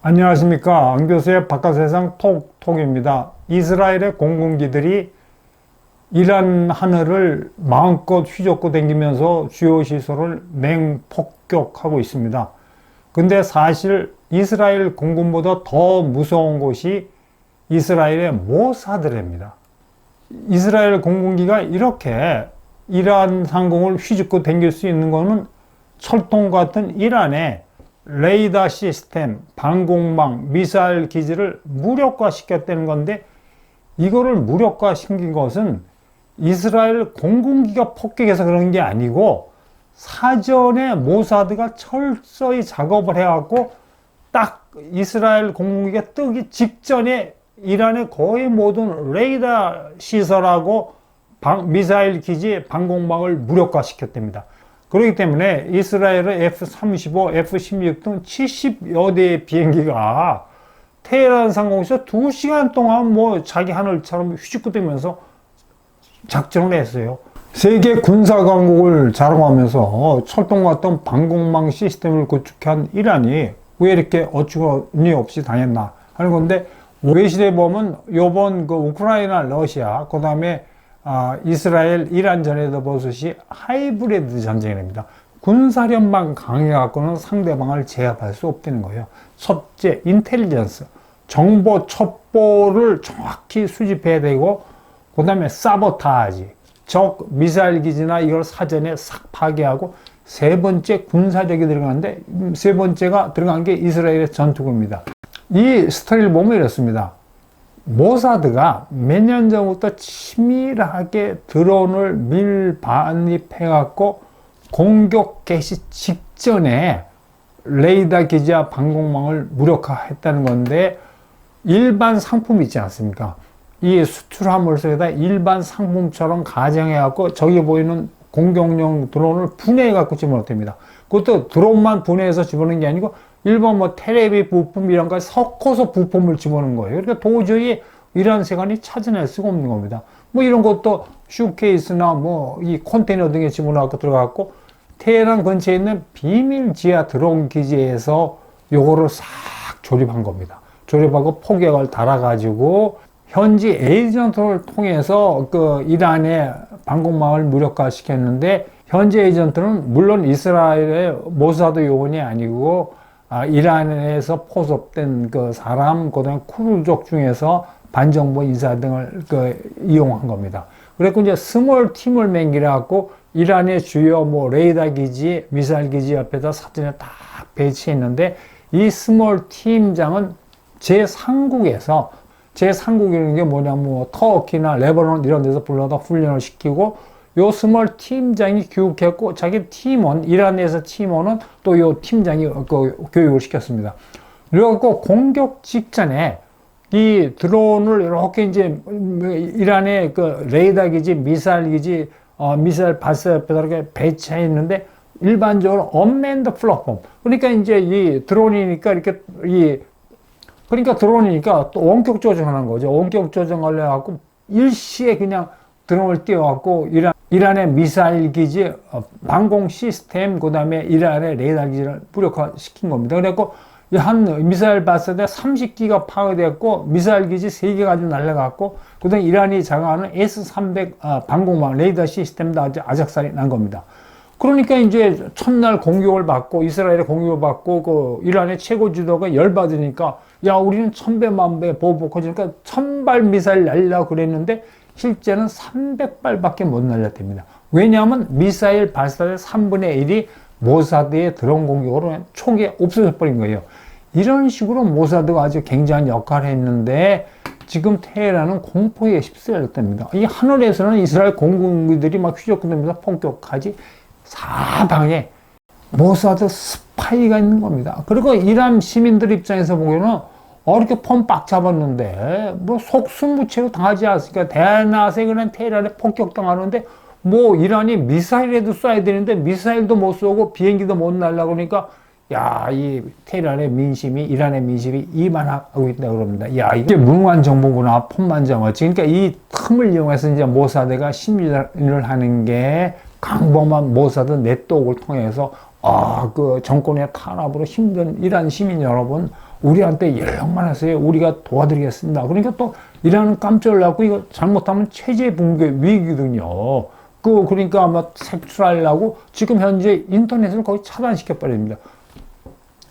안녕하십니까. 안 교수의 바깥세상 톡톡입니다. 이스라엘의 공군기들이 이란 하늘을 마음껏 휘젓고 다니면서 주요 시설을 맹폭격하고 있습니다. 근데 사실 이스라엘 공군보다 더 무서운 곳이 이스라엘의 모사드입니다. 이스라엘 공군기가 이렇게 이란 상공을 휘젓고 다닐 수 있는 것은 철통 같은 이란의 레이더 시스템, 방공망, 미사일 기지를 무력화시켰다는 건데, 이거를 무력화시킨 것은 이스라엘 공군기가 폭격해서 그런 게 아니고 사전에 모사드가 철저히 작업을 해갖고 딱 이스라엘 공군기가 뜨기 직전에 이란의 거의 모든 레이더 시설하고 미사일 기지, 방공망을 무력화시켰답니다. 그렇기 때문에 이스라엘의 F-35, F-16 등 70여 대의 비행기가 테헤란 상공에서 2시간 동안 자기 하늘처럼 휘짓고 다니면서 작전을 했어요. 세계 군사 강국을 자랑하면서 철동 같은 방공망 시스템을 구축한 이란이 왜 이렇게 어처구니 없이 당했나 하는 건데, 외신에 보면 요번 우크라이나, 러시아, 그 다음에 이스라엘, 이란 전에도 보듯이 하이브리드 전쟁입니다. 군사력만 강해갖고는 상대방을 제압할 수 없다는 거예요. 첫째, 인텔리전스. 정보 첩보를 정확히 수집해야 되고, 그 다음에 사보타지. 적 미사일 기지나 이걸 사전에 싹 파괴하고, 세 번째 군사력이 들어가는데, 세 번째가 들어간 게 이스라엘의 전투구입니다. 이 스토리를 보면 이렇습니다. 모사드가 몇 년 전부터 치밀하게 드론을 밀반입해갖고 공격 개시 직전에 레이더 기지와 방공망을 무력화했다는 건데, 일반 상품 있지 않습니까? 이 수출화물선에다 일반 상품처럼 가정해갖고 저기 보이는 공격용 드론을 분해해갖고 집어넣습니다. 그것도 드론만 분해해서 집어넣는 게 아니고 일반 테레비 부품 이런 거 섞어서 부품을 집어넣는 거예요. 그러니까 도저히 이란 세관이 찾아낼 수가 없는 겁니다. 이런 것도 슈케이스나 이 컨테이너 등에 집어넣고 들어갔고, 테헤란 근처에 있는 비밀 지하 드론 기지에서 요거를 싹 조립한 겁니다. 조립하고 폭격을 달아가지고 현지 에이전트를 통해서 이란의 방공망을 무력화시켰는데, 현지 에이전트는 물론 이스라엘의 모사드 요원이 아니고 이란에서 포섭된 사람, 그다음에 쿠르족 중에서 반정부 인사 등을 이용한 겁니다. 그래서 이제 스몰 팀을 맹기해갖고 이란의 주요 레이더 기지, 미사일 기지 옆에다 사전에 딱 배치했는데, 이 스몰 팀장은 제3국이라는 게 뭐냐면 터키나 레바논 이런 데서 불러다 훈련을 시키고, 요 스몰 팀장이 교육했고, 자기 팀원, 이란에서 팀원은 또 요 팀장이 교육을 시켰습니다. 그래갖고 공격 직전에 이 드론을 이렇게 이제 이란의 레이더 기지, 미사일 기지, 미사일 발사 옆에다 이렇게 배치했는데, 일반적으로 언맨드 플랫폼. 그러니까 이제 이 드론이니까 드론이니까 또 원격 조정하는 거죠. 원격 조정을 해갖고 일시에 그냥 드론을 띄워갖고 이란의 미사일 기지, 방공 시스템, 그 다음에 이란의 레이더 기지를 무력화시킨 겁니다. 그래갖고 한 미사일 발사대 30기가 파괴됐고, 미사일 기지 3개 가지고 날라갔고, 그 다음에 이란이 장악하는 S-300 방공망 레이더 시스템도 아주 아작살이 난 겁니다. 그러니까 이제 첫날 공격을 받고, 이스라엘의 공격을 받고, 이란의 최고 지도가 열받으니까, 야, 우리는 1000배, 1000배 보복해주니까 1000발 미사일 날리려고 그랬는데, 실제는 300발밖에 못 날렸답니다. 왜냐하면 미사일 발사대 3분의 1이 모사드의 드론 공격으로 초기에 없어져 버린 거예요. 이런 식으로 모사드가 아주 굉장한 역할을 했는데, 지금 테헤란은 공포에 휩쓸렸답니다. 이 하늘에서는 이스라엘 공군기들이 막 휘젓고 다니면서 폭격하지, 사방에 모사드 스파이가 있는 겁니다. 그리고 이란 시민들 입장에서 보기에는 이렇게 폼 빡 잡았는데 속수무책으로 당하지 않았으니까 대낮에 그냥 테헤란에 폭격당하는데, 이란이 미사일에도 쏴야 되는데 미사일도 못 쏘고 비행기도 못 날라 그러니까, 야, 이 테헤란의 민심이, 이란의 민심이 이만하고 있다 그럽니다. 야, 이게 무능한 정보구나, 폼만 잡았지. 그러니까 이 틈을 이용해서 이제 모사드가 심리를 하는 게, 강범한 모사드 네트워크를 통해서 정권의 탄압으로 힘든 이란 시민 여러분, 우리한테 연락만 하세요. 우리가 도와드리겠습니다. 그러니까 또 이란은 깜짝 놀라고 이거 잘못하면 체제 붕괴 위기거든요. 그러니까 아마 색출하려고 지금 현재 인터넷을 거의 차단시켜 버립니다.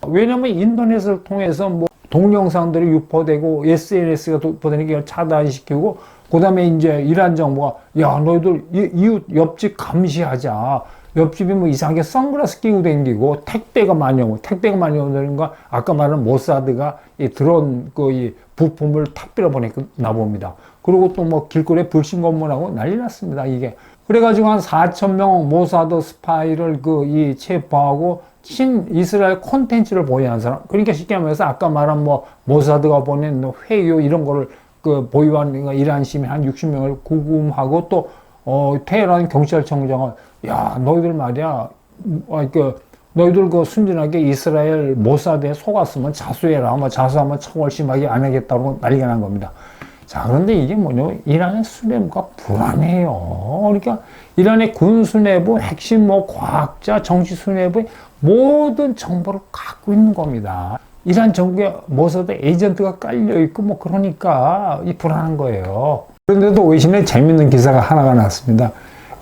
왜냐면 인터넷을 통해서 뭐 동영상들이 유포되고 SNS가 유포되니까 차단시키고, 그 다음에 이제 이란 정부가 야 너희들 이웃 옆집 감시하자. 옆집이 뭐 이상하게 선글라스 끼고 다니고 택배가 많이 오고, 택배가 많이 오는 거 아까 말한 모사드가 이 드론 이 부품을 택배로 보냈나 봅니다. 그리고 또 뭐 길거리에 불신 검문하고 난리 났습니다. 이게 그래가지고 한 4,000명 모사드 스파이를 이 체포하고 친 이스라엘 콘텐츠를 보유한 사람. 그러니까 쉽게 말해서 아까 말한 뭐 모사드가 보낸 회유 이런 거를 보유한 이란 시민 한 60명을 구금하고, 또 테헤란 경찰청장은 야 너희들 말이야 너희들 순진하게 이스라엘 모사드에 속았으면 자수해라. 아마 자수하면 처벌 심하게 안 하겠다고 난리가 난 겁니다. 자, 그런데 이게 뭐냐면 이란의 수뇌부가 불안해요. 그러니까 이란의 군 수뇌부, 핵심 과학자, 정치 수뇌부의 모든 정보를 갖고 있는 겁니다. 이란 정부에 모사드 에이전트가 깔려있고 그러니까 이 불안한 거예요. 그런데도 외신에 재밌는 기사가 하나가 났습니다.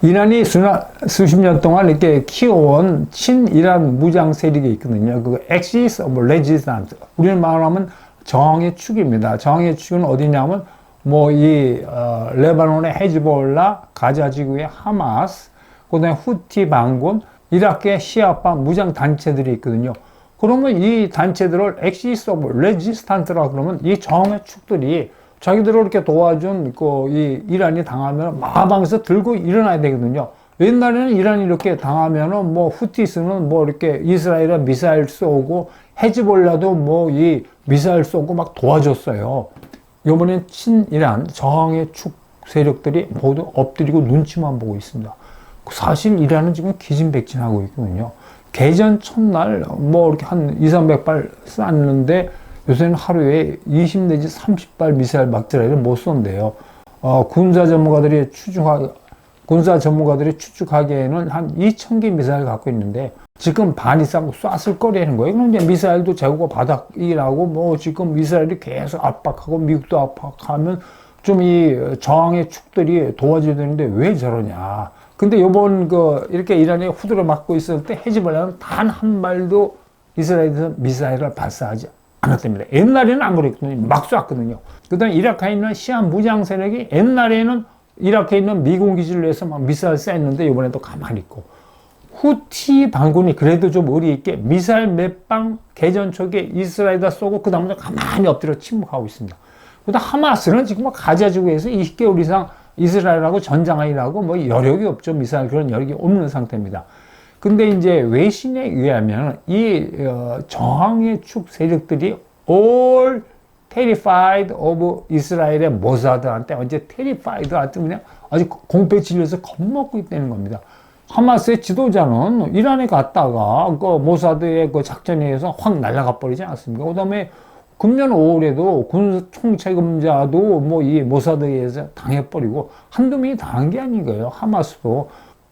이란이 수십 년 동안 이렇게 키워온 친이란 무장 세력이 있거든요. Axis of Resistance. 우리는 말하면 저항의 축입니다. 저항의 축은 어디냐면 레바논의 헤즈볼라, 가자 지구의 하마스, 그다음에 후티 반군, 이라크의 시아파 무장 단체들이 있거든요. 그러면 이 단체들을 Axis of Resistance라 그러면 이 저항의 축들이 자기들을 이렇게 도와준 이 이란이 당하면 마방에서 들고 일어나야 되거든요. 옛날에는 이란이 이렇게 당하면은 후티스는 이렇게 이스라엘에 미사일 쏘고, 헤즈볼라도 이 미사일 쏘고 막 도와줬어요. 이번엔 친이란 저항의 축 세력들이 모두 엎드리고 눈치만 보고 있습니다. 사실 이란은 지금 기진백진하고 있거든요. 개전 첫날 이렇게 한 200~300발 쐈는데 요새는 하루에 20 내지 30발 미사일 막드라이를 못 쏜대요. 군사 전문가들이 추측하기에는 한 2,000개 미사일 갖고 있는데 지금 반 이상 쐈을 거라는 거예요. 그럼 이제 미사일도 재고가 바닥이라고 지금 미사일이 계속 압박하고 미국도 압박하면 좀 이 저항의 축들이 도와줘야 되는데 왜 저러냐. 근데 요번 이렇게 이란이 후드려 맞고 있을 때 헤즈볼라는 단 한 발도 이스라엘에서 미사일을 발사하지 않았답니다. 옛날에는 안 그랬거든요. 막 쐈거든요. 그 다음에 이라크에 있는 시아 무장 세력이 옛날에는 이라크에 있는 미군 기지를 위해서 막 미사일 쐈는데 이번에 또 가만히 있고, 후티 반군이 그래도 좀 의리 있게 미사일 몇 방 개전 초기에 이스라엘에다 쏘고 그 다음부터 가만히 엎드려 침묵하고 있습니다. 그다음 하마스는 지금 가자 지구에서 20개월 이상 이스라엘하고 전장이라고 여력이 없죠. 미사일 그런 여력이 없는 상태입니다. 근데 이제 외신에 의하면 이 저항의 축 세력들이 all terrified of 이스라엘의 모사드한테 언제 terrified한테 그냥 아주 공포에 질려서 겁먹고 있다는 겁니다. 하마스의 지도자는 이란에 갔다가 모사드의 작전에 의해서 확 날아가 버리지 않았습니까? 그 다음에 금년 5월에도 군 총책임자도 이 모사드에 의해서 당해버리고 한두 명이 당한 게 아닌 거예요. 하마스도.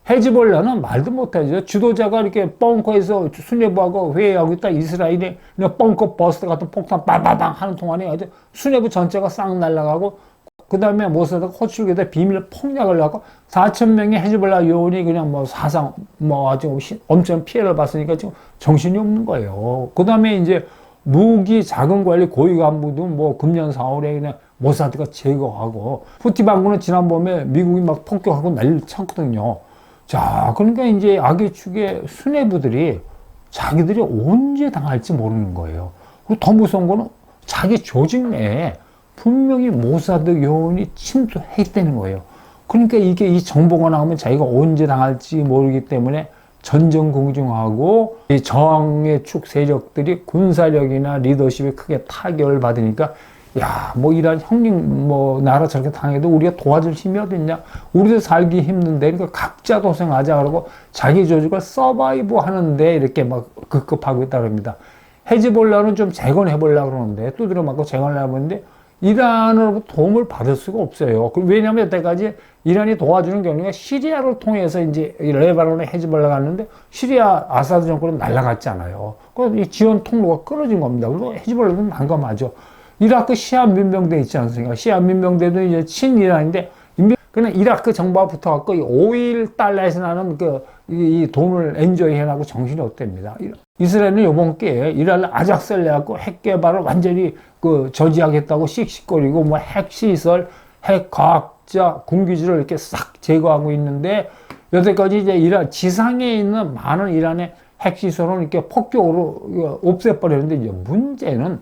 헤즈볼라는 말도 못하죠. 지도자가 이렇게 벙커에서 수뇌부하고 회의하고 있다 이스라엘이 그냥 벙커 버스트 같은 폭탄 빠바방 하는 동안에 아주 수뇌부 전체가 싹 날아가고, 그 다음에 모사드가 호출기에다 비밀 폭력을 하고 4,000명의 헤즈볼라 요원이 그냥 사상 아주 엄청 피해를 봤으니까 지금 정신이 없는 거예요. 그 다음에 이제 무기 자금 관리 고위 간부도 금년 4월에 그냥 모사드가 제거하고, 후티 반군은 지난 봄에 미국이 막 폭격하고 난리를 쳤거든요. 자, 그러니까 이제 악의 축의 수뇌부들이 자기들이 언제 당할지 모르는 거예요. 그리고 더 무서운 거는 자기 조직 내에 분명히 모사드 요원이 침투했다는 거예요. 그러니까 이게 이 정보가 나오면 자기가 언제 당할지 모르기 때문에 전전긍긍하고 이 저항의 축 세력들이 군사력이나 리더십에 크게 타격을 받으니까 야, 이란 형님 나라 저렇게 당해도 우리가 도와줄 힘이 어딨냐? 우리도 살기 힘든데, 그러니까 각자 도생하자 그러고 자기 조직을 서바이브 하는데 이렇게 막 급급하고 있다 그럽니다. 헤즈볼라는 좀 재건해 보려고 그러는데, 두드려 맞고 재건을 해보는데 이란으로부터 도움을 받을 수가 없어요. 왜냐하면 여태까지 이란이 도와주는 경우가 시리아를 통해서 이제 레바논에 헤즈볼라가 갔는데 시리아 아사드 정권은 날아갔잖아요. 이 지원 통로가 끊어진 겁니다. 그리고 헤즈볼라는 난감하죠. 이라크 시아 민병대 있지 않습니까? 시아 민병대도 이제 친이란인데 그냥 이라크 정부가 붙어갖고 5일 달러에서 나는 이 돈을 엔조이 해나고 정신이 없답니다. 이스라엘은 요번 기회에 이란을 아작살 내갖고 핵 개발을 완전히 저지하겠다고 씩씩거리고 뭐 핵시설, 핵과학자, 군기지를 이렇게 싹 제거하고 있는데 여태까지 이제 이란 지상에 있는 많은 이란의 핵시설은 이렇게 폭격으로 없애버렸는데 이제 문제는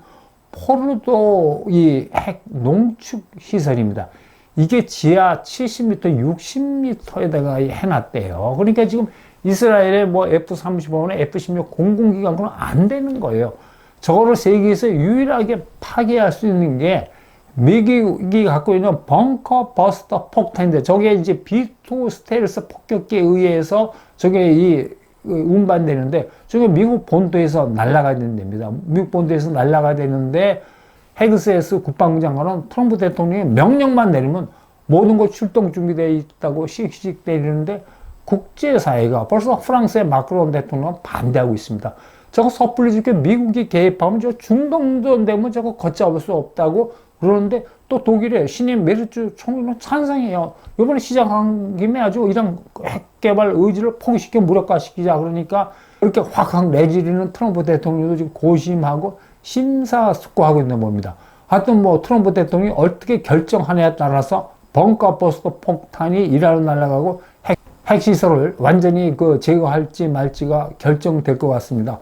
포르도 이 핵 농축 시설입니다. 이게 지하 70m, 60m에다가 해놨대요. 그러니까 지금 이스라엘의 뭐 F-35나 F-16 공군기관으로는 안 되는 거예요. 저거를 세계에서 유일하게 파괴할 수 있는 게 미국이 갖고 있는 벙커 버스터 폭탄인데 저게 이제 B2 스텔스 폭격기에 의해서 저게 운반되는데 저게 미국 본토에서 날아가야 된답니다. 미국 본토에서 날아가야 되는데 헤그세스 국방부 장관은 트럼프 대통령이 명령만 내리면 모든 것 출동 준비되어 있다고 씩씩 때리는데 국제사회가 벌써 프랑스의 마크롱 대통령은 반대하고 있습니다. 저거 섣불리 저렇게 미국이 개입하면 저 중동전 되면 저거 걷잡을 수 없다고 그러는데 또 독일의 신임 메르츠 총리는 찬성해요. 이번에 시작한 김에 아주 이런 핵 개발 의지를 포기시켜 무력화시키자 그러니까 이렇게 확확 내지르는 트럼프 대통령도 지금 고심하고 심사숙고하고 있는 겁니다. 하여튼 뭐 트럼프 대통령이 어떻게 결정하냐에 따라서 벙커버스터 폭탄이 이란으로 날아가고 핵시설을 완전히 제거할지 말지가 결정될 것 같습니다.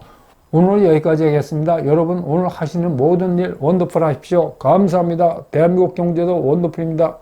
오늘 여기까지 하겠습니다. 여러분 오늘 하시는 모든 일 원더풀 하십시오. 감사합니다. 대한민국 경제도 원더풀입니다.